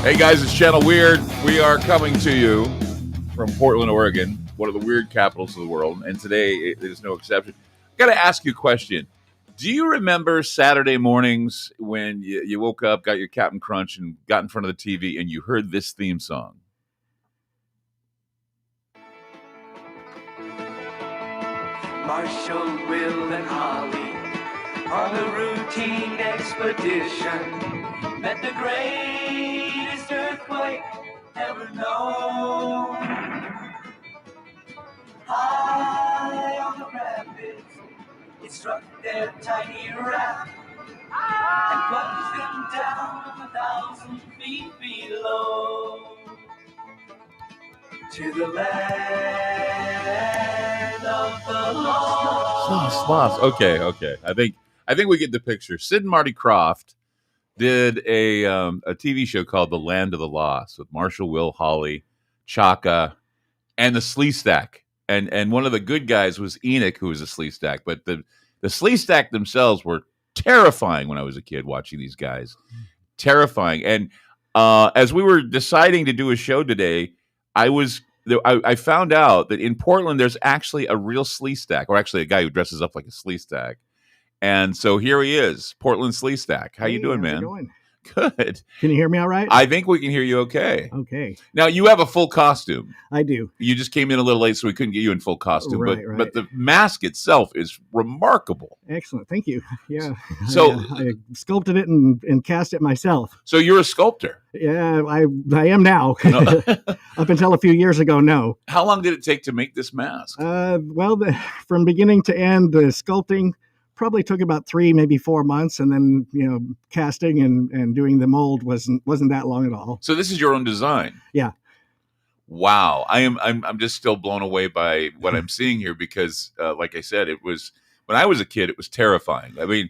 Hey guys, it's Channel Weird. We are coming to you from Portland, Oregon, one of the weird capitals of the world, and today it is no exception. I've got to ask you a question. Do you remember Saturday mornings when you woke up, got your Captain Crunch, and got in front of the TV, and you heard this theme song? Marshall, Will, and Holly on a routine expedition met the greatest earthquake ever known. High on the rapids, it struck their tiny raft and plunged them down 1,000 feet below to the land of the lost. Sloths. Okay. I think we get the picture. Sid and Marty Krofft did a TV show called The Land of the Lost with Marshall, Will, Holly, Chaka, and the Sleestack. And one of the good guys was Enoch, who was a Sleestack. But the Sleestack themselves were terrifying when I was a kid watching these guys. Terrifying. And as we were deciding to do a show today, I found out that in Portland there's actually a real Sleestack, or actually a guy who dresses up like a Sleestack. And so here he is, Portland Sleestak. How you doing, man? How's it going? Good. Can you hear me all right? I think we can hear you okay. Okay. Now, you have a full costume. I do. You just came in a little late, so we couldn't get you in full costume. Right. But the mask itself is remarkable. Excellent. Thank you. Yeah. So I sculpted it and cast it myself. So you're a sculptor. Yeah, I am now. No. Up until a few years ago, no. How long did it take to make this mask? From beginning to end, the sculpting probably took about 3, maybe 4 months, and then casting and doing the mold wasn't that long at all. So this is your own design. Yeah. Wow, I'm just still blown away by what I'm seeing here because, like I said, it was when I was a kid, it was terrifying. I mean,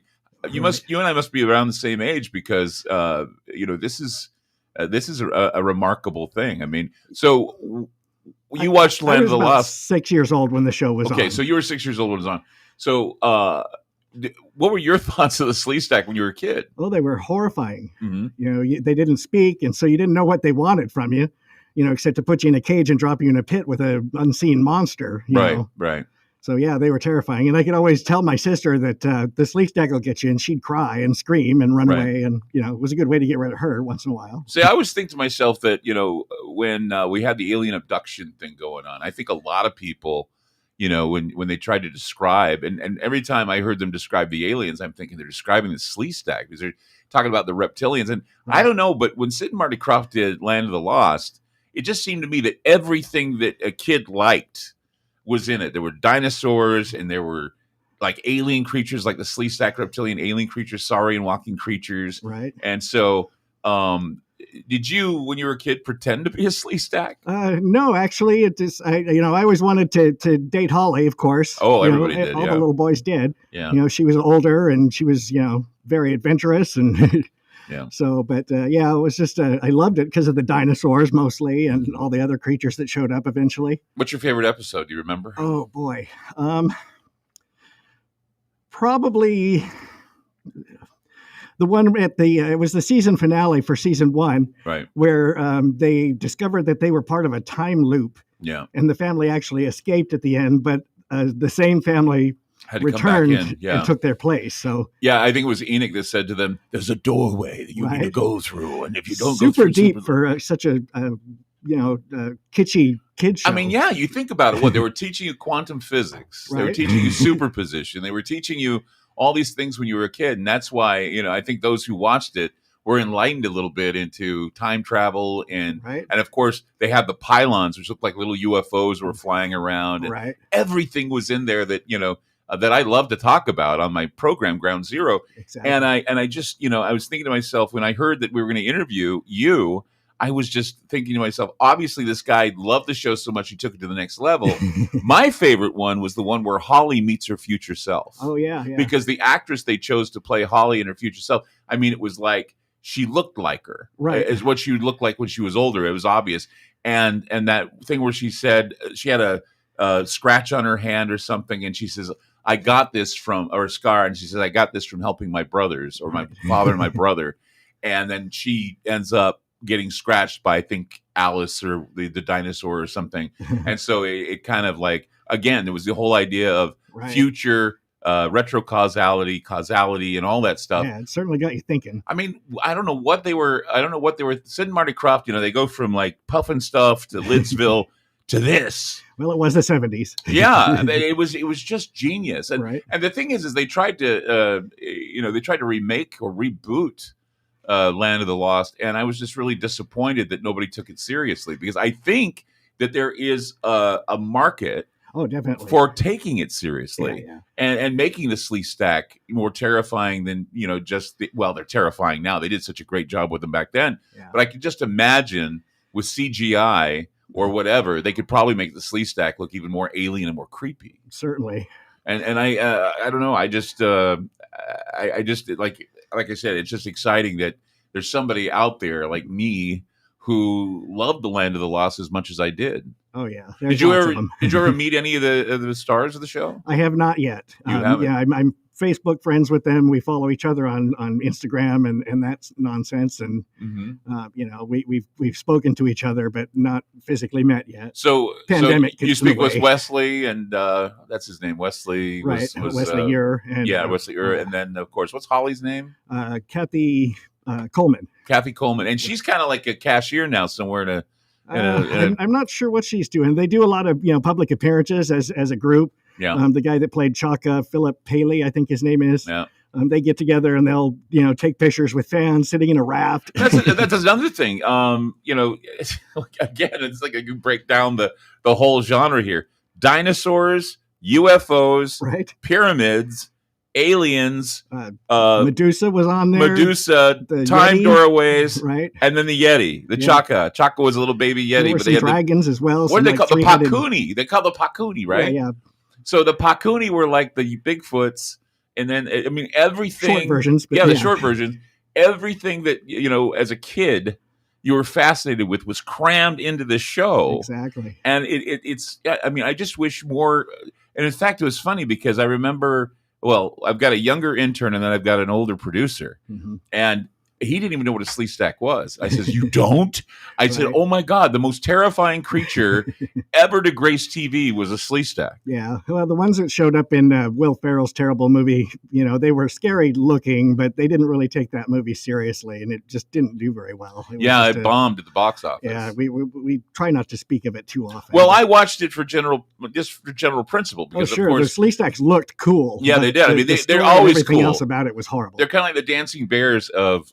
you and I must be around the same age because this is a remarkable thing. I mean, so you watched Land of the Lost. 6 years old when the show was on. Okay, so you were 6 years old when it was on. So. What were your thoughts of the Sleestack when you were a kid? Oh, they were horrifying. Mm-hmm. They didn't speak, and so you didn't know what they wanted from you, except to put you in a cage and drop you in a pit with an unseen monster. Right. So, yeah, they were terrifying. And I could always tell my sister that the Sleestack will get you, and she'd cry and scream and run away. And, it was a good way to get rid of her once in a while. See, I always think to myself that, when we had the alien abduction thing going on, I think a lot of people, when they tried to describe, and every time I heard them describe the aliens, I'm thinking they're describing the Sleestack because they're talking about the reptilians. And right. I don't know, but when Sid and Marty Krofft did Land of the Lost, it just seemed to me that everything that a kid liked was in it. There were dinosaurs and there were like alien creatures, like the Sleestack reptilian alien creatures, saurian walking creatures. Right. And so, did you, when you were a kid, pretend to be a Sleestack? No, actually, it is. I always wanted to date Holly, of course. Oh, everybody did. All the little boys did. Yeah. She was older and she was, very adventurous and. Yeah. So, but it was just I loved it because of the dinosaurs mostly and all the other creatures that showed up eventually. What's your favorite episode? Do you remember? Oh boy, probably. The one at it was the season finale for season 1, right? Where they discovered that they were part of a time loop. Yeah. And the family actually escaped at the end, but the same family had to returned come back in. and took their place. So yeah, I think it was Enoch that said to them, "There's a doorway that you need to go through, and if you don't super go through, deep for such a kitschy kid show." I mean, yeah, you think about it. What they were teaching you quantum physics, right. They were teaching you superposition, they were teaching you all these things when you were a kid. And that's why, I think those who watched it were enlightened a little bit into time travel. And of course, they had the pylons, which looked like little UFOs were flying around. And right. Everything was in there that, that I love to talk about on my program, Ground Zero. Exactly. And I just, I was thinking to myself, when I heard that we were going to interview you, I was just thinking to myself, obviously this guy loved the show so much he took it to the next level. My favorite one was the one where Holly meets her future self. Oh, yeah. Because the actress they chose to play Holly in her future self, I mean, it was like she looked like her. Right. Is what she would look like when she was older. It was obvious. And that thing where she said she had a scratch on her hand or something, and she says, I got this from, or a scar, and she says, I got this from helping my brothers, or my father and my brother. And then she ends up getting scratched by, I think, Alice or the dinosaur or something. And so it kind of like, again, there was the whole idea of future retrocausality, causality, and all that stuff. Yeah, it certainly got you thinking. I mean, I don't know what they were. Sid and Marty Krofft, they go from like Puffin Stuff to Lidsville to this. Well, it was the 70s. Yeah, it was just genius. And and the thing is they tried to remake or reboot Land of the Lost, and I was just really disappointed that nobody took it seriously, because I think that there is a market definitely for taking it seriously. Yeah. And making the Sleestack more terrifying than, they're terrifying now. They did such a great job with them back then. Yeah. But I could just imagine with CGI or whatever, they could probably make the Sleestack look even more alien and more creepy. Certainly. And I don't know. I just like I said, it's just exciting that there's somebody out there like me who loved the Land of the Lost as much as I did. Oh yeah. Did you ever meet any of the stars of the show? I have not yet. You haven't? Yeah, I'm Facebook friends with them. We follow each other on Instagram, and that's nonsense. And we've spoken to each other, but not physically met yet. So pandemic. You speak with Wesley, and that's his name. Wesley, right? Wesley Ure, and Wesley Ure, and then of course, what's Holly's name? Kathy Coleman. Kathy Coleman, and she's kind of like a cashier now somewhere in a. I'm not sure what she's doing. They do a lot of public appearances as a group. Yeah. The guy that played Chaka, Philip Paley, I think his name is. Yeah. They get together and they'll take pictures with fans sitting in a raft. That's another thing. Again, it's like you break down the whole genre here: dinosaurs, UFOs, right? Pyramids, aliens. Medusa was on there. Medusa, the time Yeti, doorways, right? And then the Yeti, the Chaka. Chaka was a little baby Yeti. There were some dragons as well. What do they call the Pakuni? They call the Pakuni, right? Yeah. So the Pakuni were like the Bigfoots, and then everything. Short versions. The short versions. Everything that as a kid you were fascinated with was crammed into the show. Exactly. And it's. I just wish more. And in fact, it was funny because I remember. Well, I've got a younger intern and then I've got an older producer. Mm-hmm. And he didn't even know what a Sleestack was. I says, "You don't?" I said, "Oh my God, the most terrifying creature ever to grace TV was a Sleestack." Yeah. Well, the ones that showed up in Will Ferrell's terrible movie, they were scary looking, but they didn't really take that movie seriously, and it just didn't do very well. It bombed at the box office. Yeah, we try not to speak of it too often. Well, I watched it for general principle because, of course, the Sleestacks looked cool. Yeah, they did. I mean, they're always everything cool. Else about it was horrible. They're kind of like the dancing bears of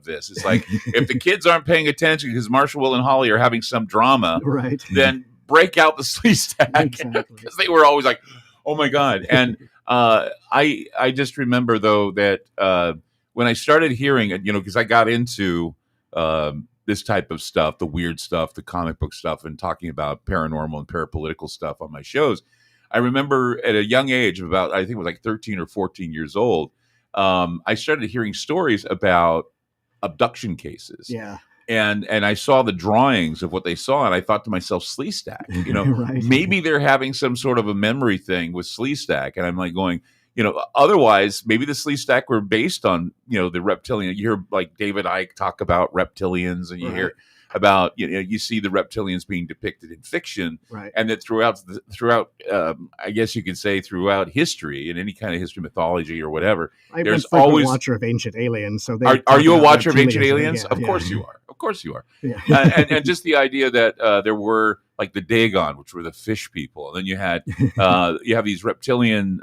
this. It's like if the kids aren't paying attention because Marshall, Will, and Holly are having some drama, right? Then break out the Sleestack because they were always like, "Oh my God!" And I just remember though that when I started hearing, because I got into this type of stuff, the weird stuff, the comic book stuff, and talking about paranormal and parapolitical stuff on my shows. I remember at a young age of about, I think it was like 13 or 14 years old, I started hearing stories about abduction cases. Yeah. And I saw the drawings of what they saw, and I thought to myself, Sleestack, right. Maybe they're having some sort of a memory thing with Sleestack. And I'm like going, otherwise, maybe the Sleestack were based on, the reptilian. You hear like David Icke talk about reptilians, and you hear about, you see the reptilians being depicted in fiction, right? And that throughout, I guess you could say throughout history, in any kind of history, mythology or whatever, there's always a watcher of Ancient Aliens. So are you a watcher of Ancient Aliens? Yeah, of course you are. Of course you are. Yeah. and just the idea that there were like the Dagon, which were the fish people, and then you had you have these reptilian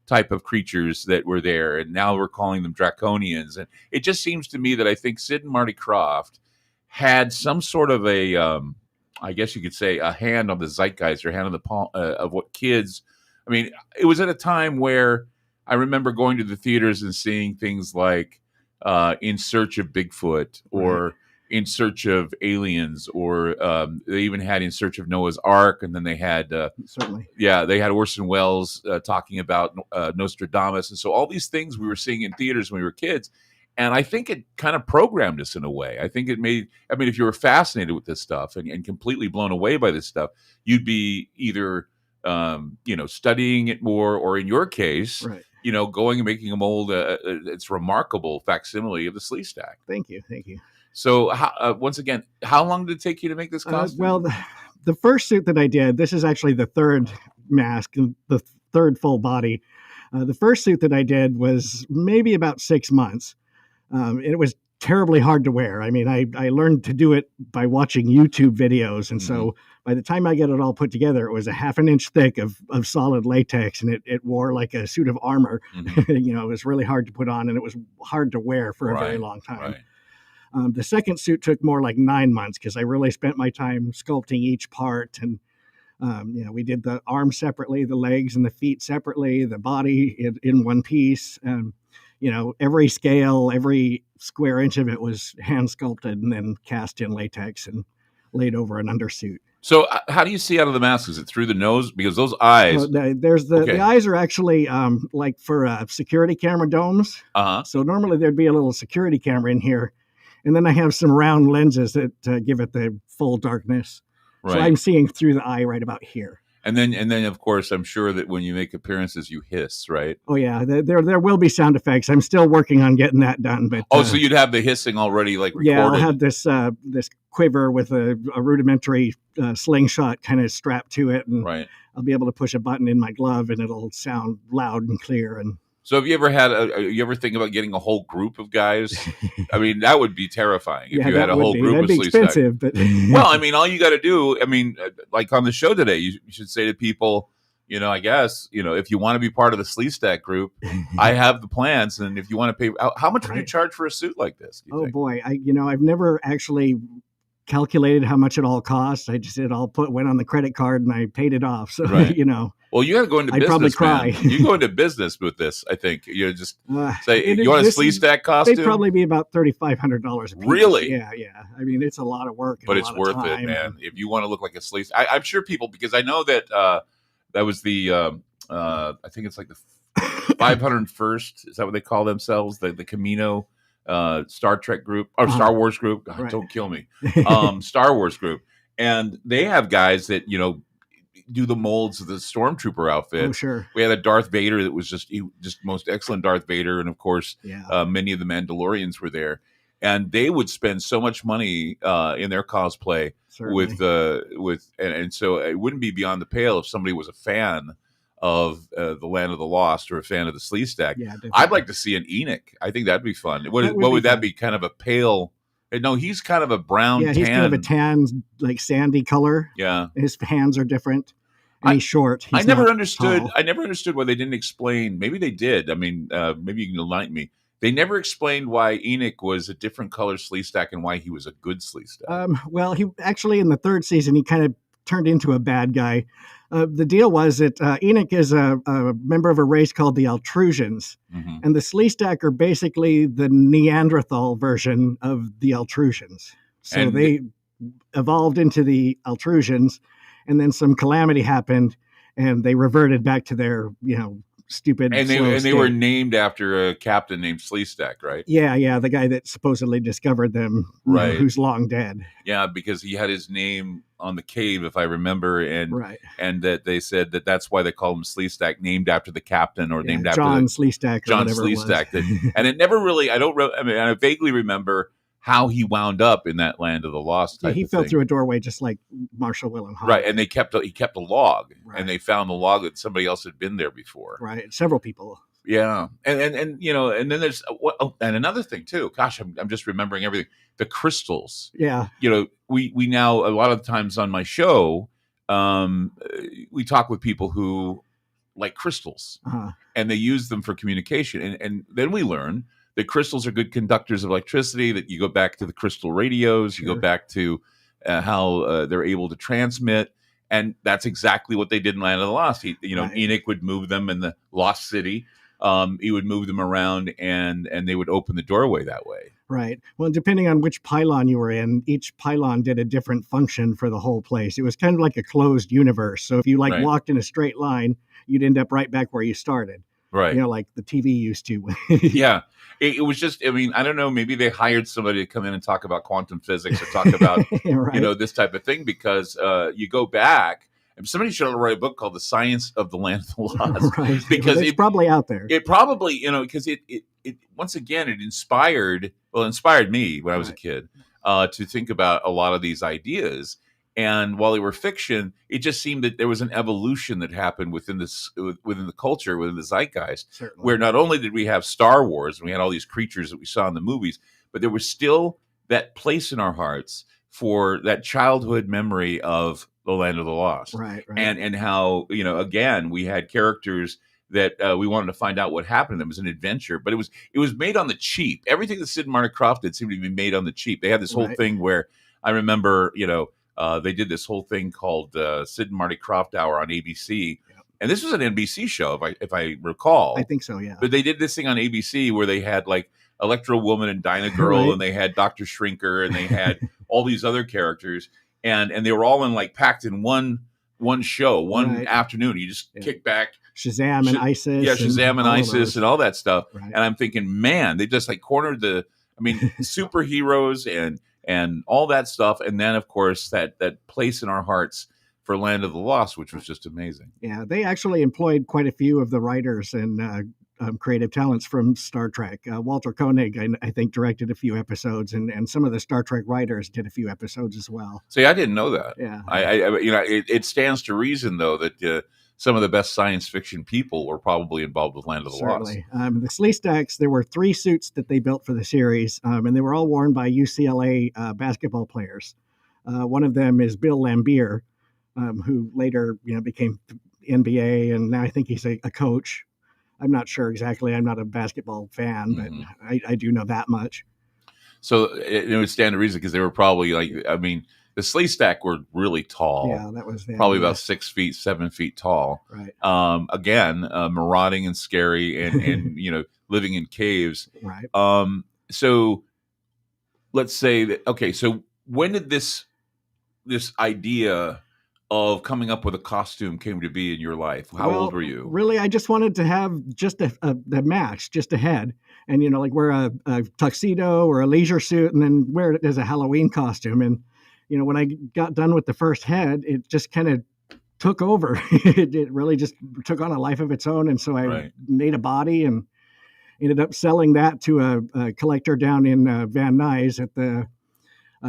type of creatures that were there, and now we're calling them draconians. And it just seems to me that I think Sid and Marty Krofft had some sort of a, I guess you could say, a hand on the zeitgeist or hand on the palm of what kids. I mean, it was at a time where I remember going to the theaters and seeing things like In Search of Bigfoot or In Search of Aliens, or they even had In Search of Noah's Ark, and then they had they had Orson Welles talking about Nostradamus, and so all these things we were seeing in theaters when we were kids. And I think it kind of programmed us in a way. I think it made, if you were fascinated with this stuff and completely blown away by this stuff, you'd be either, studying it more, or in your case, going and making a mold. It's remarkable facsimile of the Sleestack. Thank you. So once again, how long did it take you to make this costume? Well, the first suit that I did, this is actually the third mask, the third full body. The first suit that I did was maybe about 6 months. It was terribly hard to wear. I mean, I learned to do it by watching YouTube videos. And so by the time I got it all put together, it was a half an inch thick of solid latex, and it wore like a suit of armor. You know, it was really hard to put on, and it was hard to wear for a very long time. The second suit took more like 9 months because I really spent my time sculpting each part. And, you know, we did the arms separately, the legs and the feet separately, the body in one piece. You know, every scale, every square inch of it was hand sculpted and then cast in latex and laid over an undersuit. So how do you see out of the mask? Is it through the nose? Because those eyes... The eyes are actually like for security camera domes. So normally there'd be a little security camera in here. And then I have some round lenses that give it the full darkness. Right. So I'm seeing through the eye right about here. And then, of course, I'm sure that when you make appearances, you hiss, right? Oh yeah, there will be sound effects. I'm still working on getting that done. But so you'd have the hissing already, like recorded. Yeah, I'll have this quiver with a rudimentary slingshot kind of strapped to it, and I'll be able to push a button in my glove, and it'll sound loud and clear. And so, have you ever had you ever think about getting a whole group of guys? I mean, that would be terrifying if you had a whole group of Sleestack. Expensive, but well, I mean, all you got to do, I mean, like on the show today, you should say to people, you know, I guess, you know, if you want to be part of the Sleestack group, I have the plans, and if you want to pay, how much would you charge for a suit like this? Oh boy, I've never actually calculated how much it all cost. I just went on the credit card and I paid it off. So you know. Well, you got to go into business. I'd probably cry. You go into business with this. I think you just say you want a Sleestack costume. They'd probably be about $3,500 a piece. Really? Yeah. I mean, it's a lot of work, but it's worth it, man. If you want to look like a Sleestack, I'm sure people, because I know that that was the I think it's like the 501st. Is that what they call themselves? The Camino Star Trek group or Star Wars group. God, don't kill me. Star Wars group, and they have guys that do the molds of the stormtrooper outfit. Oh, sure. We had a Darth Vader that was just most excellent Darth Vader, and of course, many of the Mandalorians were there, and they would spend so much money in their cosplay. Certainly. And so it wouldn't be beyond the pale if somebody was a fan of the Land of the Lost or a fan of the Sleestack. Yeah, I'd like to see an Enoch. I think that'd be fun. What would that be? Kind of a pale. No, he's kind of a brown tan. He's kind of a tan, like sandy color. Yeah. His hands are different. And he's short. I never understood why they didn't explain. Maybe they did. I mean, maybe you can enlighten me. They never explained why Enoch was a different color Sleestack and why he was a good Sleestack. Well, he actually, in the third season, he kind of turned into a bad guy. The deal was that Enoch is a member of a race called the Altrusians, and the Sleestack are basically the Neanderthal version of the Altrusians. So they evolved into the Altrusians, and then some calamity happened, and they reverted back to their, stupid. And they were named after a captain named Sleestack, right? Yeah, the guy that supposedly discovered them, right? Who's long dead. Yeah, because he had his name on the cave, if I remember, and that they said that's why they call him Sleestack, named after the captain or named after John Sleestack. John Sleestack. And it never really. I vaguely remember how he wound up in that Land of the Lost. He fell through a doorway just like Marshall Willem Hall. Right, and he kept a log, and they found the log that somebody else had been there before. Right, several people. Yeah, and then there's and another thing too. Gosh, I'm just remembering everything. The crystals. Yeah. We now a lot of times on my show, we talk with people who like crystals, and they use them for communication, and then we learn that crystals are good conductors of electricity. That you go back to the crystal radios, you go back to how they're able to transmit. And that's exactly what they did in Land of the Lost. Enoch would move them in the Lost City. He would move them around, and they would open the doorway that way. Right. Well, depending on which pylon you were in, each pylon did a different function for the whole place. It was kind of like a closed universe. So if you walked in a straight line, you'd end up right back where you started. Right. Like the TV used to. Yeah. It was just, I don't know, maybe they hired somebody to come in and talk about quantum physics or talk about, this type of thing, because you go back And somebody should write a book called The Science of the Land of the Lost. Right. Because it's probably out there. It probably, because it once again, it inspired me when I was a kid to think about a lot of these ideas. And while they were fiction, it just seemed that there was an evolution that happened within the culture, within the zeitgeist, Certainly. where not only did we have Star Wars and we had all these creatures that we saw in the movies, but there was still that place in our hearts for that childhood memory of the Land of the Lost. Right. And how, again, we had characters that we wanted to find out what happened to them. It was an adventure, but it was made on the cheap. Everything that Sid and Marty Krofft did seemed to be made on the cheap. They had this whole thing where I remember, they did this whole thing called Sid and Marty Krofft Hour on ABC. Yep. And this was an NBC show, if I recall. I think so, yeah. But they did this thing on ABC where they had like Electro Woman and Dinah Girl, and they had Dr. Shrinker, and they had all these other characters, and they were all packed in one show, one afternoon. You just kick back. Shazam and ISIS. Yeah, Shazam and ISIS and all that stuff. Right. And I'm thinking, man, they just cornered superheroes and all that stuff. And then, of course, that place in our hearts for Land of the Lost, which was just amazing. Yeah, they actually employed quite a few of the writers and creative talents from Star Trek. Walter Koenig, I think, directed a few episodes, and some of the Star Trek writers did a few episodes as well. See, I didn't know that. Yeah, it stands to reason, though, that some of the best science fiction people were probably involved with Land of the Lost. The Sleestacks, there were 3 suits that they built for the series, and they were all worn by UCLA basketball players. One of them is Bill Laimbeer, who later became NBA, and now I think he's a coach. I'm not sure exactly. I'm not a basketball fan, but I do know that much. So it would stand to reason because they were probably the Sleestack were really tall. Yeah, that was probably about 6 feet, 7 feet tall. Right. Again, marauding and scary, and living in caves. Right. So let's say that. Okay. So when did this idea of coming up with a costume came to be in your life? How old were you? Really, I just wanted to have just a match, just a head, and wear a tuxedo or a leisure suit, and then wear it as a Halloween costume. And when I got done with the first head, it just kind of took over. It really just took on a life of its own, and so I made a body and ended up selling that to a collector down in Van Nuys at the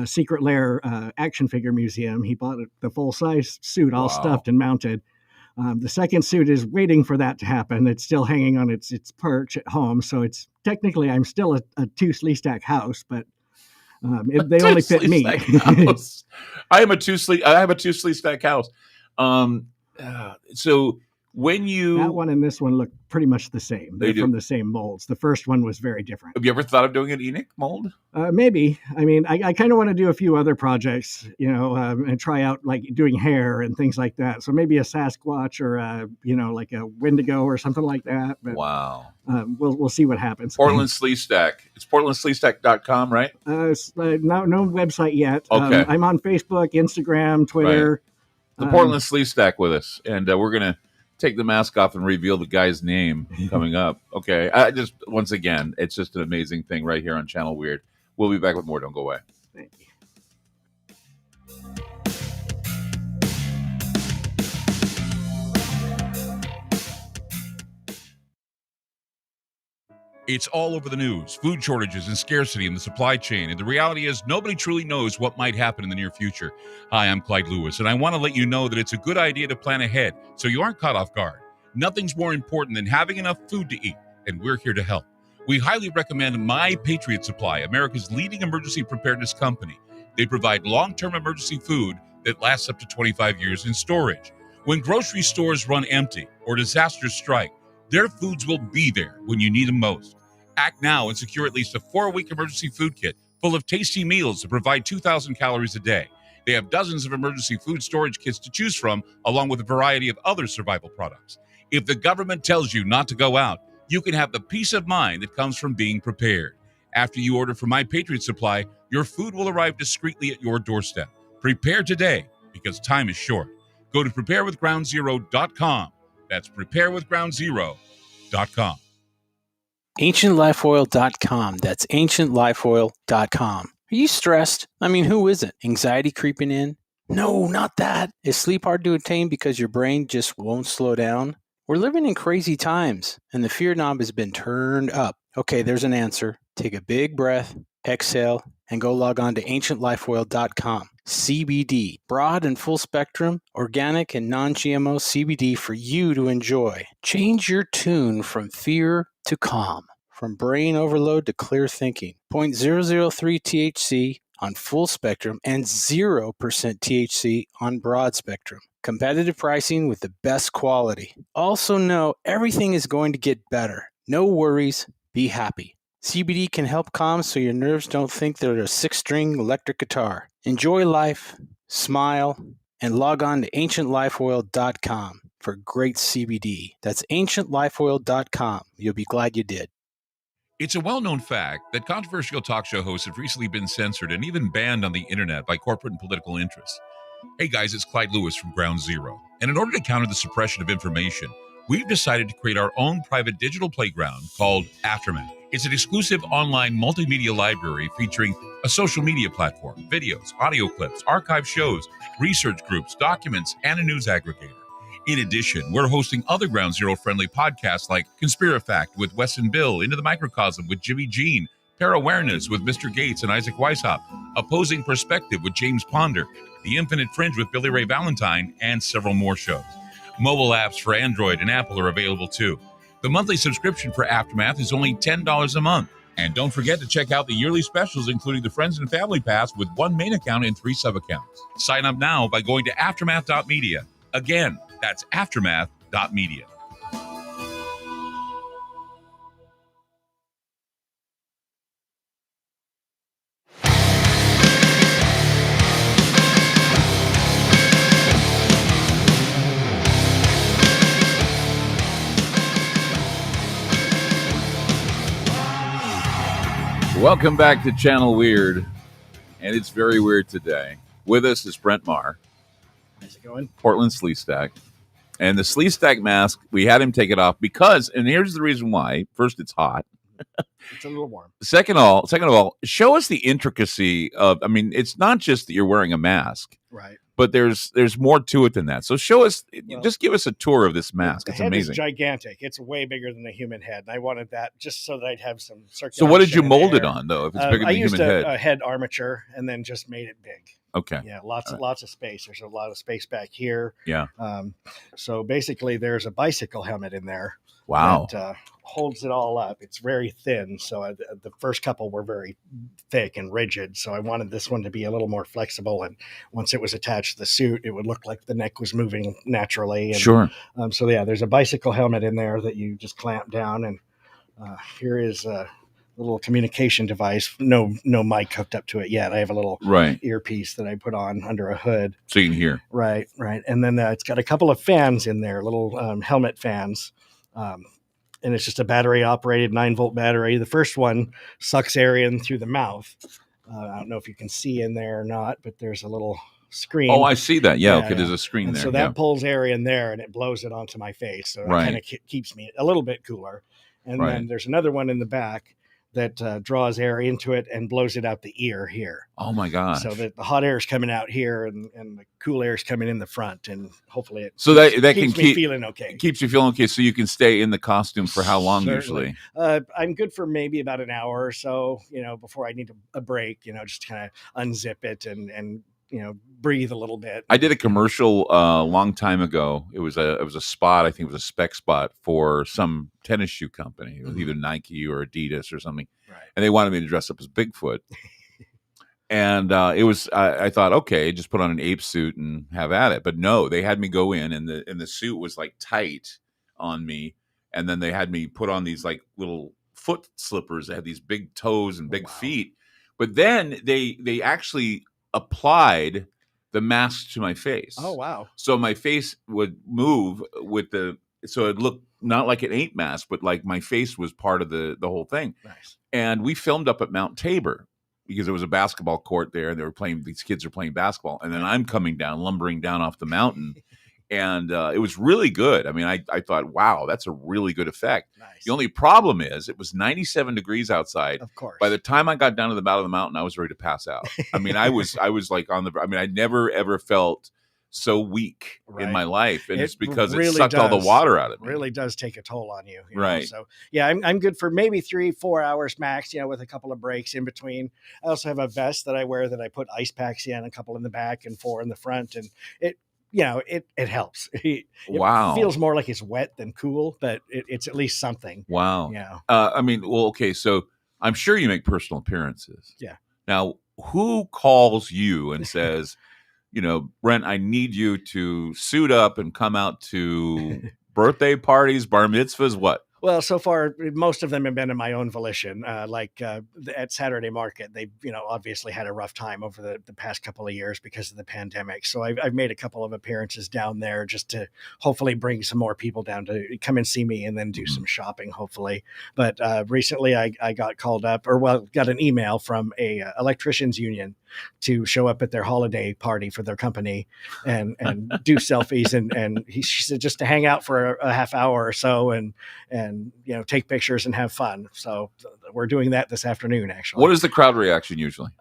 Secret Lair action figure museum. He bought the full-size suit all stuffed and mounted. The second suit is waiting for that to happen. It's still hanging on its perch at home, so it's technically I'm still a 2 Sleestack house, but they only fit me. I have a 2 Sleestack house. So when that one and this one look pretty much the same. They're from the same molds. The first one was very different. Have you ever thought of doing an Enoch mold? Maybe. I mean, I kind of want to do a few other projects, and try out like doing hair and things like that. So maybe a Sasquatch or like a Wendigo or something like that. But, wow. We'll see what happens. Portland Sleestak. It's portlandsleestak.com, right? No website yet. Okay. I'm on Facebook, Instagram, Twitter. Right. The Portland Sleestak with us, and we're gonna take the mask off and reveal the guy's name coming up. Okay. Once again, it's just an amazing thing right here on Channel Weird. We'll be back with more. Don't go away. Thank you. It's all over the news, food shortages and scarcity in the supply chain, and the reality is nobody truly knows what might happen in the near future. Hi, I'm Clyde Lewis, and I want to let you know that it's a good idea to plan ahead so you aren't caught off guard. Nothing's more important than having enough food to eat, and we're here to help. We highly recommend My Patriot Supply, America's leading emergency preparedness company. They provide long-term emergency food that lasts up to 25 years in storage. When grocery stores run empty or disasters strike, their foods will be there when you need them most. Act now and secure at least a 4-week emergency food kit full of tasty meals that provide 2,000 calories a day. They have dozens of emergency food storage kits to choose from, along with a variety of other survival products. If the government tells you not to go out, you can have the peace of mind that comes from being prepared. After you order from My Patriot Supply, your food will arrive discreetly at your doorstep. Prepare today, because time is short. Go to preparewithgroundzero.com. That's preparewithgroundzero.com. AncientLifeOil.com. That's AncientLifeOil.com. Are you stressed? I mean, who isn't? Anxiety creeping in? No, not that. Is sleep hard to attain because your brain just won't slow down? We're living in crazy times, and the fear knob has been turned up. Okay, there's an answer. Take a big breath, exhale, and go log on to ancientlifeoil.com. CBD, broad and full spectrum, organic and non-GMO CBD for you to enjoy. Change your tune from fear to calm, from brain overload to clear thinking. 0.003 THC on full spectrum and 0% THC on broad spectrum. Competitive pricing with the best quality. Also know everything is going to get better. No worries, be happy. CBD can help calm so your nerves don't think they're a 6-string electric guitar. Enjoy life, smile, and log on to ancientlifeoil.com for great CBD. That's ancientlifeoil.com. You'll be glad you did. It's a well-known fact that controversial talk show hosts have recently been censored and even banned on the internet by corporate and political interests. Hey guys, it's Clyde Lewis from Ground Zero. And in order to counter the suppression of information, we've decided to create our own private digital playground called Aftermath. It's an exclusive online multimedia library featuring a social media platform, videos, audio clips, archive shows, research groups, documents, and a news aggregator. In addition, we're hosting other Ground Zero-friendly podcasts like Conspirafact with Wes and Bill, Into the Microcosm with Jimmy Jean, Pair Awareness with Mr. Gates and Isaac Weishaupt, Opposing Perspective with James Ponder, The Infinite Fringe with Billy Ray Valentine, and several more shows. Mobile apps for Android and Apple are available too. The monthly subscription for Aftermath is only $10 a month. And don't forget to check out the yearly specials, including the Friends and Family Pass with one main account and 3 sub-accounts. Sign up now by going to aftermath.media. Again, that's aftermath.media. Welcome back to Channel Weird, and it's very weird today. With us is Brent Marr. How's it going? Portland Sleestak. And the Sleestack mask, we had him take it off because, and here's the reason why. First, it's hot. It's a little warm. Second of all, show us the intricacy of, I mean, it's not just that you're wearing a mask. Right. But there's more to it than that. So show us, just give us a tour of this mask. The It's head amazing. is gigantic. It's way bigger than a human head, and I wanted that just so that I'd have some circulation. So what did you in mold there. it on, though, if it's bigger than I a used human head? a head armature and then just made it big. Okay. Yeah, lots of space. There's a lot of space back here. Yeah. So basically, there's a bicycle helmet in there. Wow. That holds it all up. It's very thin. So the first couple were very thick and rigid. So I wanted this one to be a little more flexible. And once it was attached to the suit, it would look like the neck was moving naturally. And, Sure. So yeah, there's a bicycle helmet in there that you just clamp down. And here is a little communication device. No mic hooked up to it yet. I have a little earpiece that I put on under a hood. So you can hear. Right. And then it's got a couple of fans in there, little helmet fans. And it's just a battery operated 9-volt battery. The first one sucks air in through the mouth. I don't know if you can see in there or not, but there's a little screen. Oh, I see that. Yeah. Okay. There's a screen and there. So that pulls air in there and it blows it onto my face. So it kind of keeps me a little bit cooler. And then there's another one in the back that draws air into it and blows it out the ear here. Oh my gosh. So that the hot air is coming out here and the cool air is coming in the front, and hopefully it that keeps can me feeling okay. Keeps you feeling okay, so you can stay in the costume for how long usually? I'm good for maybe about an hour or so, before I need a break, just to kind of unzip it and breathe a little bit. I did a commercial a long time ago. It was a spot. I think it was a spec spot for some tennis shoe company. It was either Nike or Adidas or something. Right. And they wanted me to dress up as Bigfoot. And it was, I thought, okay, just put on an ape suit and have at it. But no, they had me go in, and the suit was like tight on me. And then they had me put on these like little foot slippers that had these big toes and big feet. But then they actually applied the mask to my face. Oh, wow. So my face would move so it looked not like an ape mask, but like my face was part of the whole thing. Nice. And we filmed up at Mount Tabor because there was a basketball court there, and these kids are playing basketball. And then I'm coming down, lumbering down off the mountain. And it was really good. I mean, I thought, wow, that's a really good effect. Nice. The only problem is it was 97 degrees outside. Of course. By the time I got down to the bottom of the mountain, I was ready to pass out. I mean, I was like I never ever felt so weak in my life, and it's because it sucked all the water out of me. Really does take a toll on you, right? Know? So yeah, I'm good for maybe 3-4 hours max, with a couple of breaks in between. I also have a vest that I wear that I put ice packs in, a couple in the back and 4 in the front, and it helps. It feels more like it's wet than cool, but it's at least something. Wow. Yeah. I mean, well, okay, so I'm sure you make personal appearances. Yeah. Now, who calls you and says, Brent, I need you to suit up and come out to birthday parties, bar mitzvahs, what? Well, so far, most of them have been in my own volition. At Saturday Market, they've, obviously had a rough time over the past couple of years because of the pandemic. So I've made a couple of appearances down there just to hopefully bring some more people down to come and see me and then do some shopping, hopefully. But recently I got called up got an email from a electricians union to show up at their holiday party for their company and do selfies. And she said just to hang out for a half hour or so and take pictures and have fun. So we're doing that this afternoon, actually. What is the crowd reaction usually?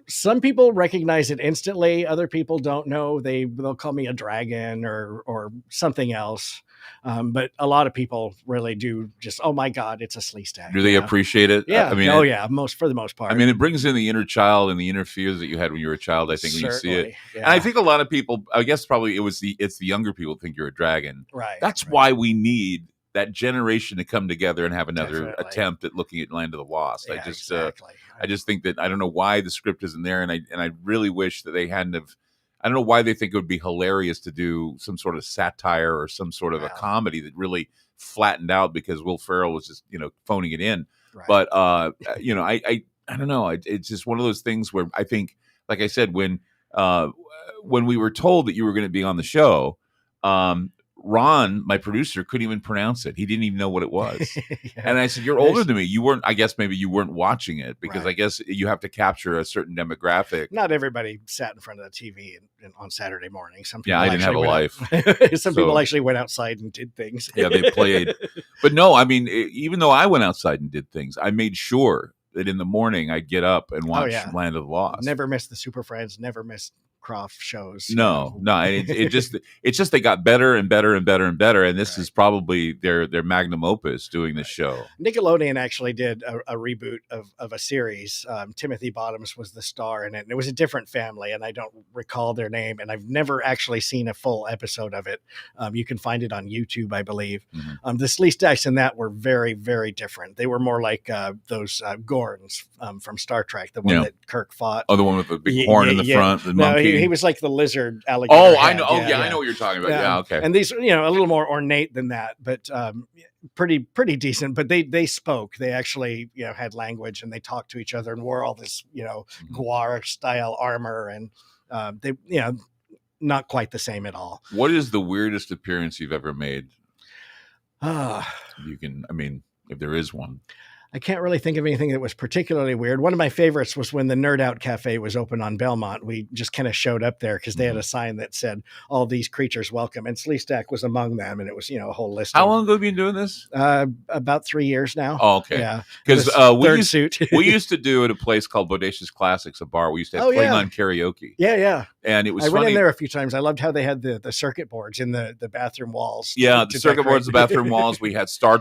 Some people recognize it instantly. Other people don't know. They'll call me a dragon or something else. But a lot of people really do just, oh my God, it's a Sleestack. Do they appreciate it? Yeah. I mean, for the most part. I mean, it brings in the inner child and the inner fears that you had when you were a child, I think, when you see it. Yeah. And I think a lot of people, I guess probably it's the younger people think you're a dragon. Right. That's why we need that generation to come together and have another attempt at looking at Land of the Lost. Yeah, I just think that I don't know why the script isn't there, and I really wish that they hadn't have. I don't know why they think it would be hilarious to do some sort of satire or some sort of a comedy that really flattened out because Will Ferrell was just phoning it in. Right. But I don't know. It's just one of those things where I think, like I said, when we were told that you were going to be on the show, Ron, my producer, couldn't even pronounce it. He didn't even know what it was. And I said, you're older than me. You weren't, I guess maybe you weren't watching it because I guess you have to capture a certain demographic. Not everybody sat in front of the TV on Saturday morning. Some people I didn't have a life. Some people actually went outside and did things. Yeah, they played. But no, I mean, even though I went outside and did things, I made sure that in the morning I'd get up and watch Land of the Lost. Never missed the Super Friends, never missed Croft shows. No. It's just they got better and better and better and better, and this is probably their magnum opus doing this show. Nickelodeon actually did a reboot of a series. Timothy Bottoms was the star in it, and it was a different family, and I don't recall their name, and I've never actually seen a full episode of it. You can find it on YouTube, I believe. Mm-hmm. The Sleestacks in that were very, very different. They were more like those Gorns from Star Trek, the one that Kirk fought. Oh, the one with the big horn in the front, the monkey. He was like the lizard alligator. Oh, I know. I know what you're talking about. Yeah, okay. And these, a little more ornate than that, but pretty decent. But they spoke. They actually, had language, and they talked to each other and wore all this, Gwar style armor, and they, not quite the same at all. What is the weirdest appearance you've ever made? You can, if there is one. I can't really think of anything that was particularly weird. One of my favorites was when the Nerd Out Cafe was open on Belmont. We just kind of showed up there because they had a sign that said, all these creatures welcome. And Sleestack was among them. And it was, a whole list. How long ago have you been doing this? About 3 years now. Oh, okay. Yeah. Because we used to do at a place called Bodacious Classics, a bar. We used to have Klingon karaoke. Yeah. And it was I went in there a few times. I loved how they had the circuit boards in the bathroom walls. Yeah, the circuit boards, the bathroom walls. We had Star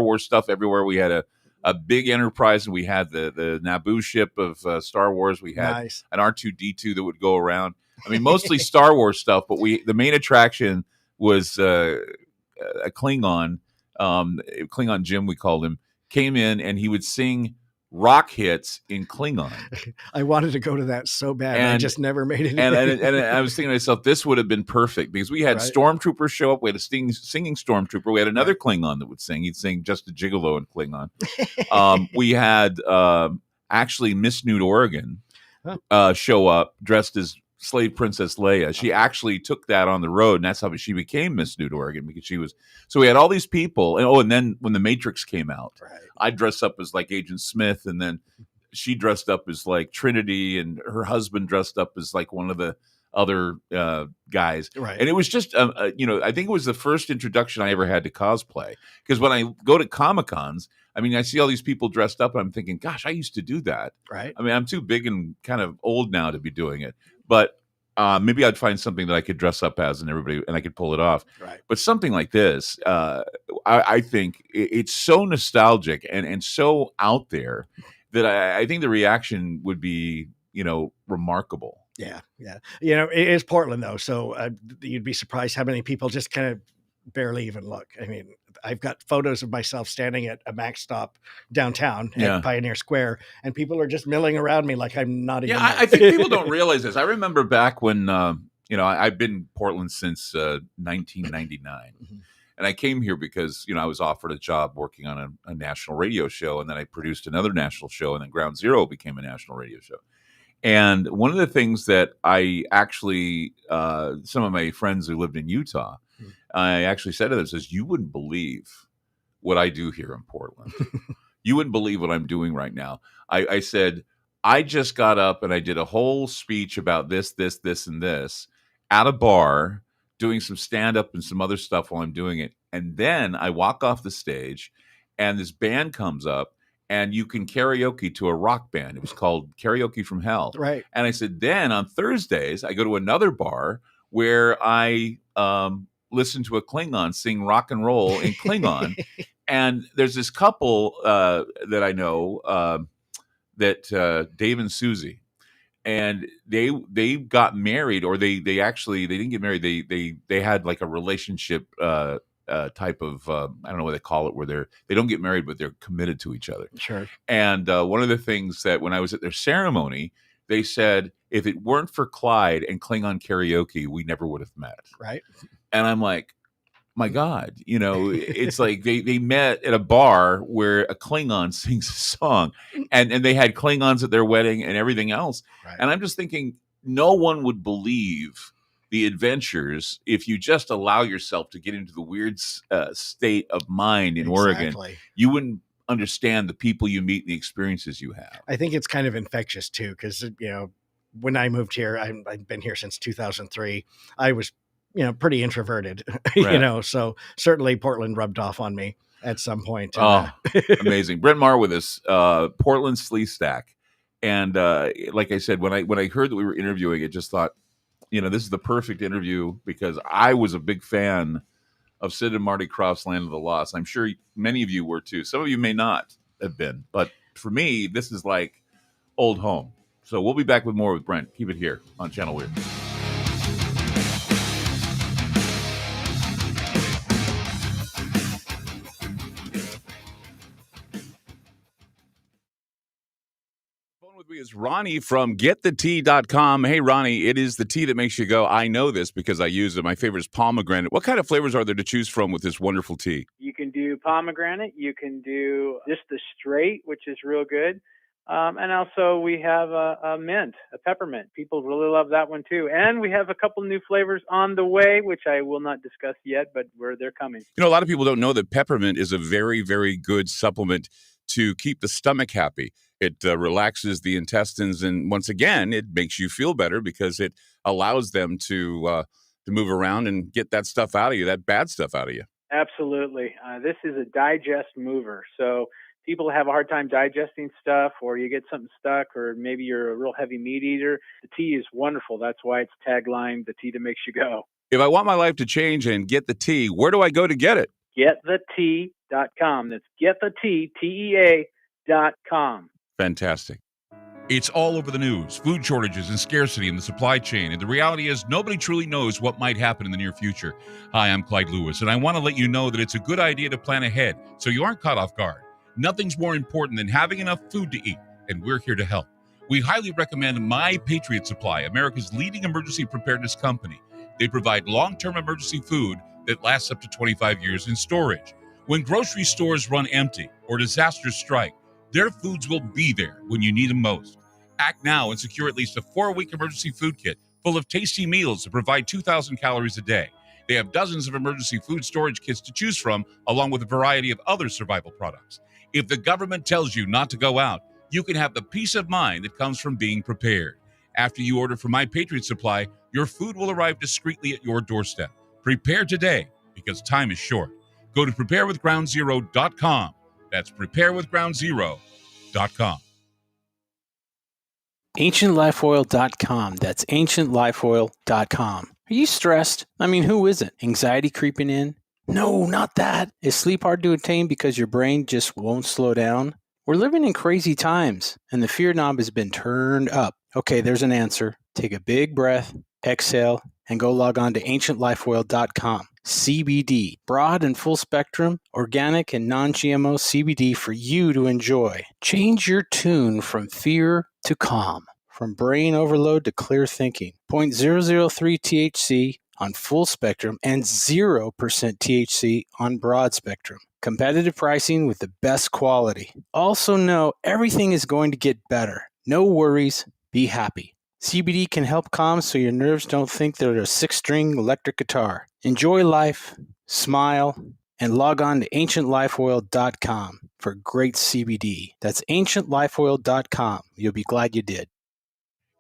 Wars stuff everywhere. We had a big Enterprise, and we had the Naboo ship of Star Wars. We had an R2-D2 that would go around. Mostly Star Wars stuff, but the main attraction was a Klingon. Klingon Jim, we called him, came in, and he would sing rock hits in Klingon. I wanted to go to that so bad, and I just never made it. And I was thinking to myself, this would have been perfect because we had stormtroopers show up. We had a singing stormtrooper. We had another Klingon that would sing. He'd sing Just a Gigolo in Klingon. We had actually Miss Nude Oregon show up dressed as Slave Princess Leia. She actually took that on the road, and that's how she became Miss Nude Oregon, because she was. So we had all these people, and then when the Matrix came out, I dressed up as like Agent Smith, and then she dressed up as like Trinity, and her husband dressed up as like one of the other guys. Right. And it was just, I think it was the first introduction I ever had to cosplay. Because when I go to Comic-Cons, I mean, I see all these people dressed up, and I'm thinking, gosh, I used to do that. Right. I mean, I'm too big and kind of old now to be doing it. But maybe I'd find something that I could dress up as, and I could pull it off. Right. But something like this, I think it's so nostalgic and so out there that I think the reaction would be, remarkable. Yeah. It is Portland though, so you'd be surprised how many people just kind of barely even look. I mean, I've got photos of myself standing at a Mac stop downtown at Pioneer Square, and people are just milling around me like I'm not even. Yeah, I think people don't realize this. I remember back when, I've been in Portland since 1999. And I came here because, I was offered a job working on a national radio show, and then I produced another national show, and then Ground Zero became a national radio show. And one of the things that I actually, some of my friends who lived in Utah, I actually said to them, says, you wouldn't believe what I do here in Portland. You wouldn't believe what I'm doing right now. I said, I just got up and I did a whole speech about this, and this at a bar, doing some stand-up and some other stuff while I'm doing it. And then I walk off the stage, and this band comes up, and you can karaoke to a rock band. It was called Karaoke from Hell. Right. And I said, then on Thursdays, I go to another bar where I listen to a Klingon sing rock and roll in Klingon. And there's this couple that I know, that Dave and Susie. And they got married, or they didn't get married. They had like a relationship type of I don't know what they call it, where they don't get married, but they're committed to each other. Sure. And one of the things that when I was at their ceremony, they said, if it weren't for Clyde and Klingon karaoke, we never would have met. Right. And I'm like, my God, it's like they met at a bar where a Klingon sings a song, and they had Klingons at their wedding and everything else. Right. And I'm just thinking, no one would believe the adventures if you just allow yourself to get into the weird state of mind in Oregon. You wouldn't understand the people you meet and the experiences you have. I think it's kind of infectious too, because when I moved here, I've been here since 2003. I was pretty introverted, Right. So certainly Portland rubbed off on me at some point. Amazing. Brent Marr with us, Portland Sleestak. And like I said, when I heard that we were interviewing, I just thought, this is the perfect interview, because I was a big fan of Sid and Marty Krofft's Land of the Lost. I'm sure many of you were too. Some of you may not have been, but for me, this is like old home. So we'll be back with more with Brent. Keep it here on Channel Weird. With me is Ronnie from GetTheTea.com. Hey, Ronnie, it is the tea that makes you go, I know this because I use it. My favorite is pomegranate. What kind of flavors are there to choose from with this wonderful tea? You can do pomegranate. You can do just the straight, which is real good. And also we have a mint, a peppermint. People really love that one too. And we have a couple new flavors on the way, which I will not discuss yet, but they're coming. A lot of people don't know that peppermint is a very, very good supplement to keep the stomach happy. It relaxes the intestines, and once again, it makes you feel better because it allows them to move around and get that stuff out of you, that bad stuff out of you. Absolutely. This is a digest mover. So people have a hard time digesting stuff, or you get something stuck, or maybe you're a real heavy meat eater. The tea is wonderful. That's why it's tagline, the tea that makes you go. If I want my life to change and get the tea, where do I go to get it? GetTheTea.com. That's GetTheTea, TEA.com. Fantastic. It's all over the news, food shortages and scarcity in the supply chain. And the reality is nobody truly knows what might happen in the near future. Hi, I'm Clyde Lewis, and I want to let you know that it's a good idea to plan ahead so you aren't caught off guard. Nothing's more important than having enough food to eat, and we're here to help. We highly recommend My Patriot Supply, America's leading emergency preparedness company. They provide long-term emergency food that lasts up to 25 years in storage. When grocery stores run empty or disasters strike, their foods will be there when you need them most. Act now and secure at least a 4-week emergency food kit full of tasty meals that provide 2,000 calories a day. They have dozens of emergency food storage kits to choose from, along with a variety of other survival products. If the government tells you not to go out, you can have the peace of mind that comes from being prepared. After you order from My Patriot Supply, your food will arrive discreetly at your doorstep. Prepare today, because time is short. Go to preparewithgroundzero.com. That's preparewithgroundzero.com. AncientLifeOil.com. That's AncientLifeOil.com. Are you stressed? I mean, who isn't? Anxiety creeping in? No, not that. Is sleep hard to attain because your brain just won't slow down? We're living in crazy times, and the fear knob has been turned up. Okay, there's an answer. Take a big breath, exhale, and go log on to AncientLifeOil.com. CBD, broad and full spectrum, organic and non-GMO CBD for you to enjoy. Change your tune from fear to calm, from brain overload to clear thinking. 0.003 THC on full spectrum and 0% THC on broad spectrum. Competitive pricing with the best quality. Also know everything is going to get better. No worries, be happy. CBD can help calm so your nerves don't think they're a 6-string electric guitar. Enjoy life, smile, and log on to AncientLifeOil.com for great CBD. That's AncientLifeOil.com. You'll be glad you did.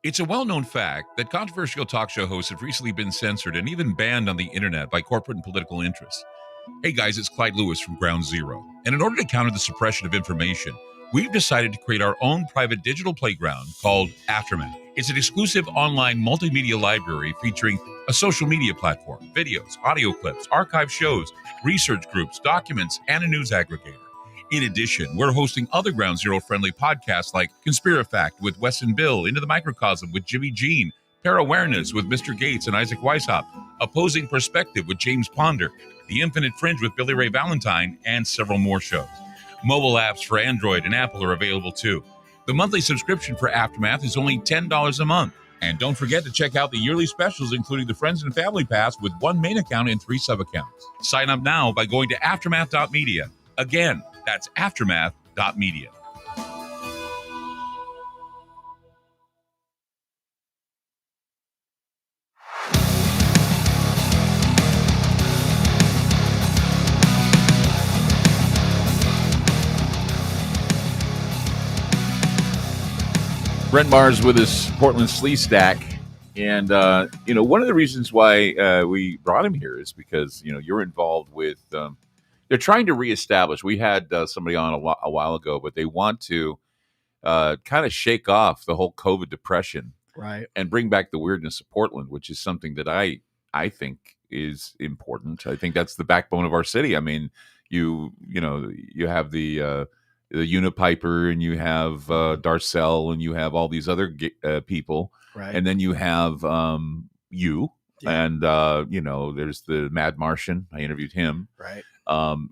It's a well-known fact that controversial talk show hosts have recently been censored and even banned on the internet by corporate and political interests. Hey guys, it's Clyde Lewis from Ground Zero. And in order to counter the suppression of information, we've decided to create our own private digital playground called Aftermath. It's an exclusive online multimedia library featuring a social media platform, videos, audio clips, archive shows, research groups, documents, and a news aggregator. In addition, we're hosting other Ground Zero-friendly podcasts like Conspirafact with Wes and Bill, Into the Microcosm with Jimmy Jean, Parawareness with Mr. Gates and Isaac Weishaupt, Opposing Perspective with James Ponder, The Infinite Fringe with Billy Ray Valentine, and several more shows. Mobile apps for Android and Apple are available too. The monthly subscription for Aftermath is only $10 a month. And don't forget to check out the yearly specials, including the Friends and Family Pass with 1 main account and 3 sub-accounts. Sign up now by going to aftermath.media. Again, that's aftermath.media. Brent Mars with us, Portland Sleestak. And, one of the reasons why we brought him here is because, you're involved with, they're trying to reestablish. We had somebody on a while ago, but they want to kind of shake off the whole COVID depression. Right. And bring back the weirdness of Portland, which is something that I think is important. I think that's the backbone of our city. I mean, you have the Unipiper, and you have Darcel, and you have all these other people, Right. And then you have you, Yeah. and there's the Mad Martian. I interviewed him, Right. Um,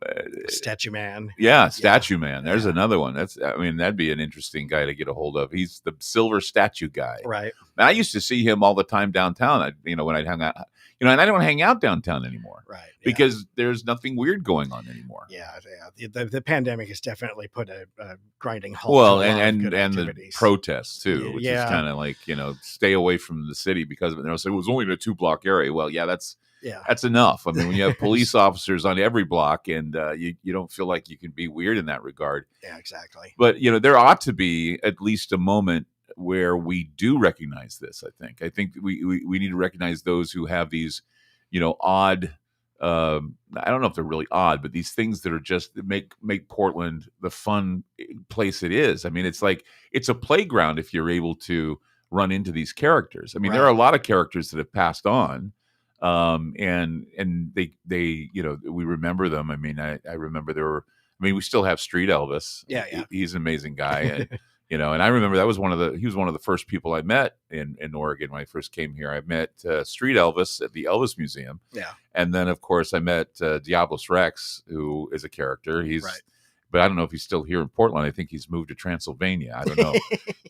Statue Man. Yeah, Statue Man. There's Yeah. another one. That'd be an interesting guy to get a hold of. He's the silver statue guy. Right. And I used to see him all the time downtown. When I'd hang out, and I don't hang out downtown anymore. Right. Yeah. Because there's nothing weird going on anymore. Yeah. The pandemic has definitely put a grinding halt. Well, to a lot of and good the activities. protests too, which Yeah. is kind of like, stay away from the city because of it. And they'll say it was only in a 2-block area. Well, yeah, that's enough. I mean, when you have police officers on every block, and you don't feel like you can be weird in that regard. Yeah, exactly. But there ought to be at least a moment where we do recognize this. I think we need to recognize those who have these, odd. I don't know if they're really odd, but these things that are just make Portland the fun place it is. I mean, it's like it's a playground if you're able to run into these characters. I mean, there are a lot of characters that have passed on. And they we remember them. I mean, I remember we still have Street Elvis. Yeah. He's an amazing guy. And, and I remember that was he was one of the first people I met in Oregon when I first came here. I met Street Elvis at the Elvis Museum. Yeah. And then, of course, I met Diablos Rex, who is a character. He's right. But I don't know if he's still here in Portland. I think he's moved to Transylvania. I don't know.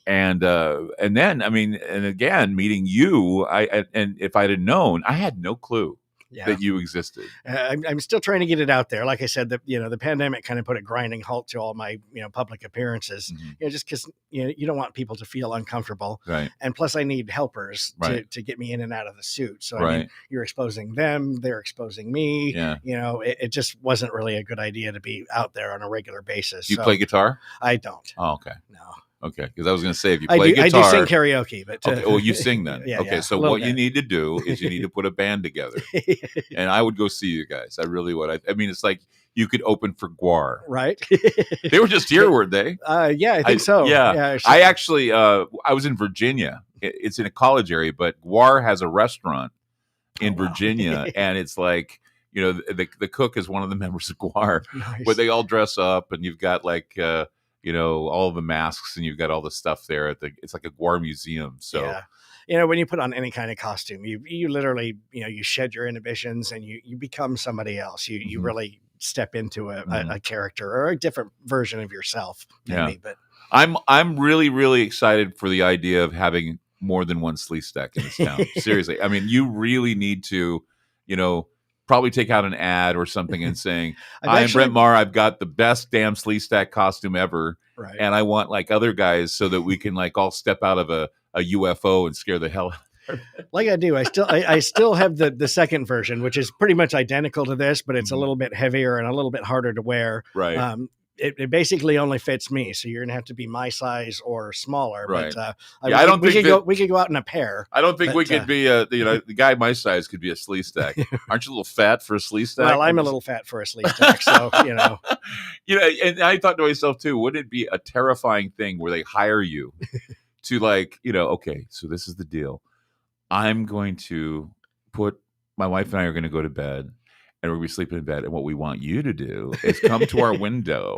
And then, and again, meeting you, and if I had known, I had no clue that you existed. I'm still trying to get it out there. Like I said, the pandemic kind of put a grinding halt to all my, public appearances, Mm-hmm. just because, you don't want people to feel uncomfortable. Right. And plus I need helpers to get me in and out of the suit. So I mean, you're exposing them, they're exposing me. Yeah. It just wasn't really a good idea to be out there on a regular basis. Do you play guitar? I don't. Oh, okay. No. Okay, because I was going to say if you I play do guitar, sing karaoke, but okay, well, you sing then. Yeah, okay, yeah, so a little what you bit. need to do is you need to put a band together, and I would go see you guys. I really would. I mean, it's like you could open for Guar. Right? They were just here, weren't they? Yeah, I think so. Yeah, I actually, I was in Virginia. It's in a college area, but Guar has a restaurant in Virginia, and it's like, you know, the cook is one of the members of Guar, Nice. where they all dress up, and you've got like, you know, all the masks, and you've got all the stuff there at it's like a Guar museum. So, yeah. You know, when you put on any kind of costume, you literally, you know, you shed your inhibitions and you become somebody else. You really step into a character or a different version of yourself. Maybe, but I'm really, really excited for the idea of having more than one Sleestack in this town. Seriously. I mean, you really need to, you know, probably take out an ad or something and saying, I'm Brent Maher, I've got the best damn Sleestack costume ever. Right. And I want like other guys so that we can like all step out of a UFO and scare the hell out of them. Like I do. I still have the second version, which is pretty much identical to this, but it's a little bit heavier and a little bit harder to wear. Right. It basically only fits me, so you're gonna have to be my size or smaller. Right. But I don't think we could go out in a pair. I don't think we could be the guy my size could be a Sleestack. Aren't you a little fat for a Sleestack? Well, I'm a little fat for a Sleestack, so you know. You know, and I thought to myself too, wouldn't it be a terrifying thing where they hire you to like, you know, okay, so this is the deal. I'm going to my wife and I are going to go to bed. And we'll be sleeping in bed. And what we want you to do is come to our window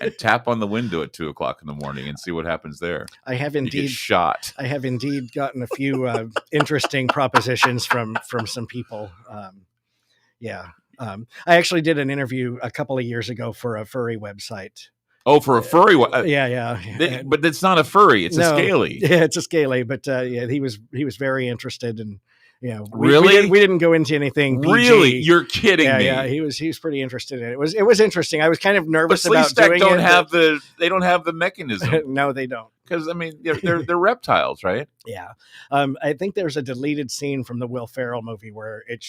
and tap on the window at 2:00 in the morning and see what happens there. I have You get indeed shot. I have indeed gotten a few interesting propositions from some people. I actually did an interview a couple of years ago for a furry website. Oh, for a furry one? Yeah. But it's not a furry. It's a scaly. Yeah, it's a scaly. But he was very interested in. Yeah, really? We didn't go into anything. PG. Really, you're kidding me? Yeah, he was pretty interested in it. It was interesting. I was kind of nervous but about doing it. They don't have the mechanism. No, they don't. Because I mean, they're reptiles, right? Yeah, I think there's a deleted scene from the Will Ferrell movie where it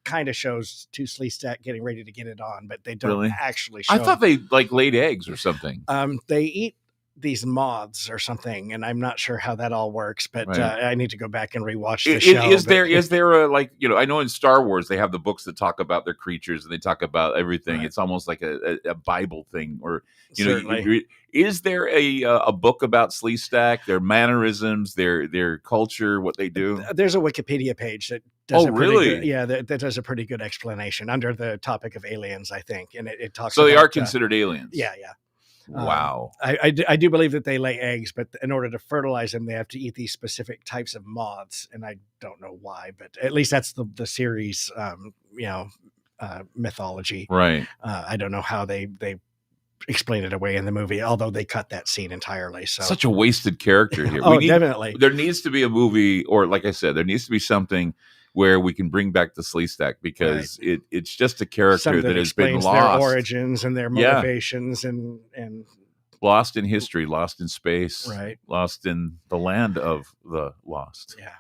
kind of shows two Sleestack getting ready to get it on, but they don't actually show. I thought they like laid eggs or something. They eat these moths or something, and I'm not sure how that all works, but I need to go back and rewatch the show. Is there a, like, you know, I know in Star Wars they have the books that talk about their creatures and they talk about everything. Right. It's almost like a Bible thing, or you know, is there a book about Sleestack, their mannerisms, their culture, what they do? There's a Wikipedia page that does really? That does a pretty good explanation under the topic of aliens, I think, and it talks. So they are considered aliens. Yeah. Wow. I do believe that they lay eggs, but in order to fertilize them, they have to eat these specific types of moths, and I don't know why, but at least that's the series, mythology. Right. I don't know how they explain it away in the movie, although they cut that scene entirely. So such a wasted character here. Definitely. There needs to be a movie, or like I said, there needs to be something where we can bring back the Sleestack, because it's just a character that has been lost. Their origins and their motivations and lost in history, lost in space, right? Lost in the land of the lost. Yeah.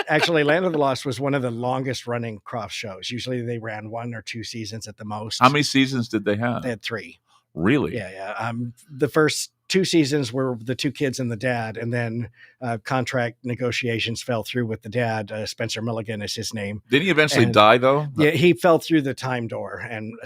Actually, Land of the Lost was one of the longest running Croft shows. Usually they ran 1 or 2 seasons at the most. How many seasons did they have? They had 3. Really? Yeah. The first 2 seasons were the 2 kids and the dad, and then contract negotiations fell through with the dad. Spencer Milligan is his name. Didn't he eventually die, though? Yeah, he fell through the time door and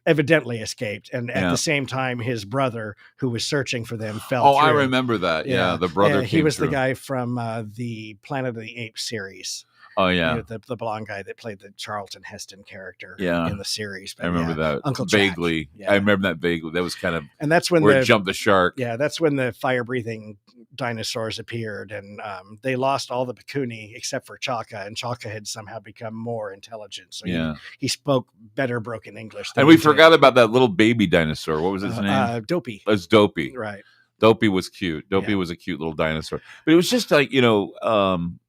evidently escaped. And at the same time, his brother, who was searching for them, fell through. I remember that. Yeah, the brother came he was through. The guy from the Planet of the Apes series. Oh, yeah. The blonde guy that played the Charlton Heston character in the series. But I remember that. Uncle Jack. Vaguely. Yeah. I remember that vaguely. That was kind of and that's when where it jumped the shark. Yeah, that's when the fire-breathing dinosaurs appeared, and they lost all the Pikuni except for Chaka, and Chaka had somehow become more intelligent. So he spoke better broken English. And we forgot about that little baby dinosaur. What was his name? Dopey. It was Dopey. Right. Dopey was cute. Dopey was a cute little dinosaur. But it was just like,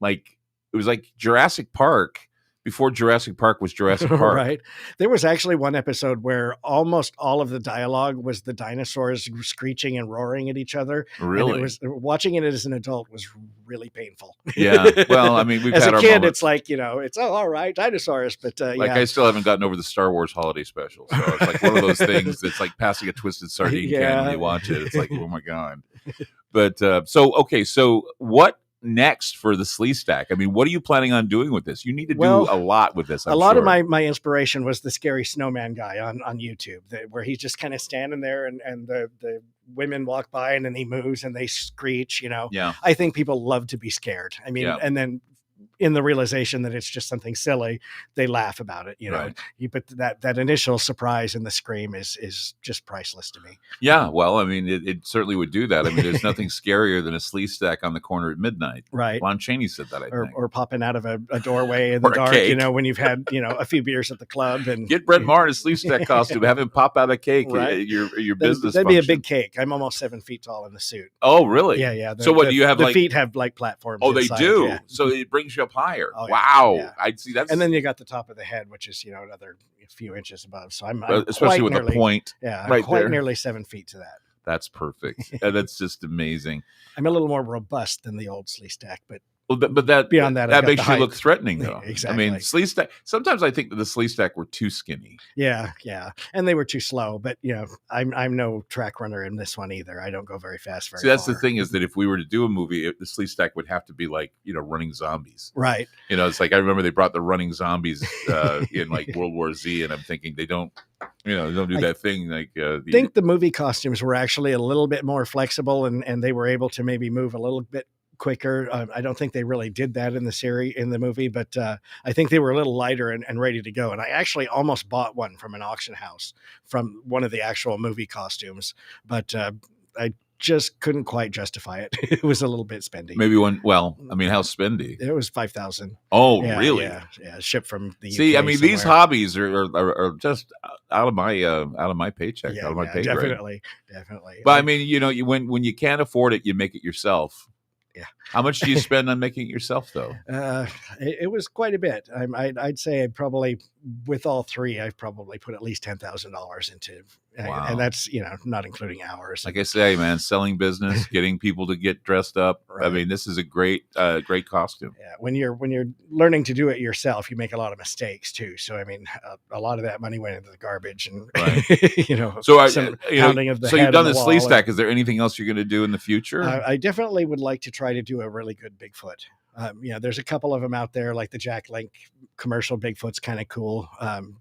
like it was like Jurassic Park before Jurassic Park was Jurassic Park. Right. There was actually one episode where almost all of the dialogue was the dinosaurs screeching and roaring at each other. Really? And it was, watching it as an adult was really painful. Yeah. Well, I mean, we've as had a our kid, moments. it's like, it's all right, dinosaurs, but Like, yeah. I still haven't gotten over the Star Wars holiday special. So it's like one of those things that's like passing a twisted sardine can when you watch it. It's like, oh my God. But so what next for the Sleestack? I mean, what are you planning on doing with this? You need to do a lot with this. A lot of my inspiration was the scary snowman guy on YouTube, where he's just kind of standing there and the women walk by and then he moves and they screech, Yeah. I think people love to be scared. I mean, and then in the realization that it's just something silly, they laugh about it. Right. But that initial surprise and the scream is just priceless to me. Yeah, well, I mean, it certainly would do that. I mean, there's nothing scarier than a Sleestack on the corner at midnight. Right. Lon Chaney said that, I think. Or popping out of a doorway in the dark, when you've had, a few beers at the club. And get Brett Maher in a Sleestack costume, have him pop out a cake. Right. Your business That'd function. be a big cake. I'm almost 7 feet tall in the suit. Oh, really? Yeah. So what do you have? The feet have like platforms. Oh, inside. they do. Yeah. So it brings you up higher. Oh, yeah. Wow. Yeah. I'd see that. And then you got the top of the head, which is a another few inches above. So I'm especially quite with nearly, a point. Yeah, I'm right quite there. nearly 7 feet to that. That's perfect. That's just amazing. I'm a little more robust than the old Sleestack, but that beyond that makes you look threatening, though. Exactly. I mean, Sleestack. Sometimes I think that the Sleestack were too skinny. Yeah, and they were too slow. But I'm no track runner in this one either. I don't go very fast. See, that's the thing, is that if we were to do a movie, the Sleestack would have to be like running zombies. Right. It's like I remember they brought the running zombies in like World War Z, and I'm thinking they don't do that thing like. I think the movie costumes were actually a little bit more flexible, and they were able to maybe move a little bit quicker. I don't think they really did that in the movie, but I think they were a little lighter and ready to go. And I actually almost bought one from an auction house from one of the actual movie costumes, but I just couldn't quite justify it. It was a little bit spendy. Maybe one. Well, I mean, how spendy? It was $5,000. Oh, really? Yeah. Shipped from the See, UK I mean, somewhere. these hobbies are just out of my paycheck, out of my pay grade. Definitely. But I mean, when you can't afford it, you make it yourself. Yeah. How much do you spend on making it yourself, though? It was quite a bit. I'd say I'd probably, with all three, I've probably put at least $10,000 into, wow. And that's not including hours. Like I say, man, selling business, getting people to get dressed up. Right. I mean, this is a great costume. Yeah, when you're learning to do it yourself, you make a lot of mistakes too. So I mean, a lot of that money went into the garbage, and right. So pounding of the so head you've done on the Sleestack. Is there anything else you're going to do in the future? I definitely would like to try to do a really good Bigfoot. There's a couple of them out there, like the Jack Link commercial Bigfoot's kind of cool.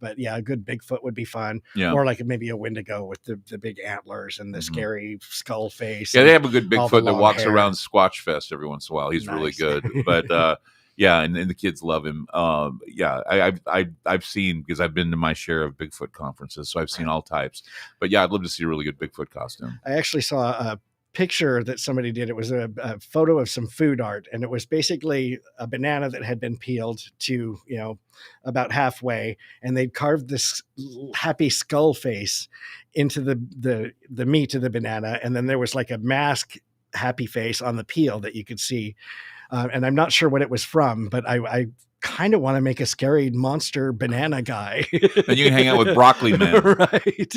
But yeah, a good Bigfoot would be fun. Yeah. Or like maybe a Wendigo with the big antlers and the scary skull face. Yeah, they have a good Bigfoot that walks hair. around Squatch Fest every once in a while. He's really good. But yeah, and the kids love him. I've seen, because I've been to my share of Bigfoot conferences, so I've seen all types. But yeah, I'd love to see a really good Bigfoot costume. I actually saw a picture that somebody did. It was a photo of some food art, and it was basically a banana that had been peeled to about halfway, and they'd carved this happy skull face into the meat of the banana, and then there was like a mask happy face on the peel that you could see, and I'm not sure what it was from, but I kind of want to make a scary monster banana guy. And you can hang out with Broccoli Man. Right.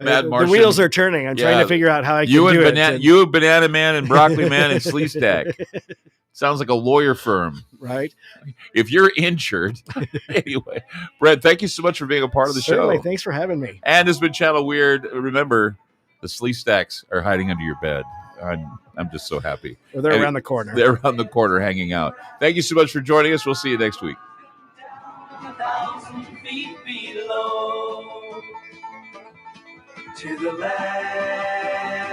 Mad Martian. The wheels are turning. I'm trying to figure out how I can do it. You, Banana Man, and Broccoli Man, and Sleestack. Sounds like a lawyer firm. Right. If you're injured. Anyway, Brett, thank you so much for being a part of the show. Thanks for having me. And it's been Channel Weird. Remember, the Sleestacks are hiding under your bed. I'm just so happy. Well, they're around the corner. They're around the corner hanging out. Thank you so much for joining us. We'll see you next week. 1,000 feet below, to the land